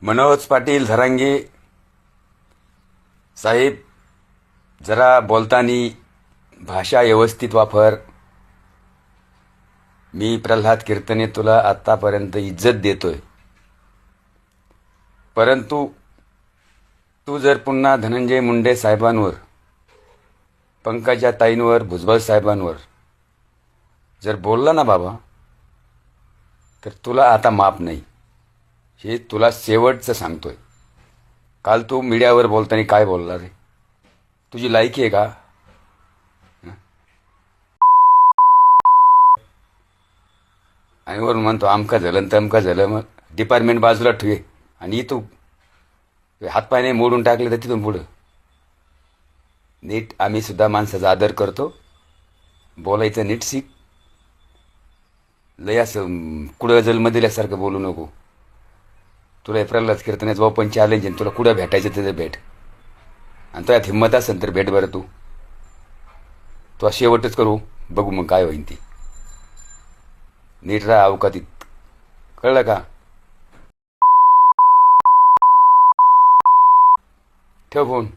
मनोज पाटील झरांगे साहेब, जरा बोलतानी भाषा व्यवस्थित वापर. मी प्रल्हाद कीर्तने तुला आतापर्यंत इज्जत देतोय, परंतु तू जर पुन्हा धनंजय मुंडे साहेबांवर, पंकजा ताईंवर, भुजबळ साहेबांवर जर बोलला ना बाबा, तर तुला आता माफ नाही. हे तुला शेवटचं सांगतोय. काल तू मीडियावर बोलताना काय बोलला रे? तुझी लायकी आहे का? आणि वरून म्हणतो आमका झालं आणि तमका झालं. मग डिपार्टमेंट बाजूला ठेवे आणि तू हातपाय नाही मोडून टाकले तर तिथून पुढं नीट. आम्ही सुद्धा माणसाचा आदर करतो. बोलायचं नीट शिक. लय असं कुडं जन्म दिल्यासारखं बोलू नको. तुला प्रल्हाद कीर्तनाचं ओपन चॅलेंज आहे. तुला कुठं भेटायचं तिथं भेट. आणि तुझ्यात हिंमत असेल तर भेट बरं. तू शेवटच करू, बघू मग काय होईन ती. नीट राहा अवकातीत, कळलं का? ठेव फोन.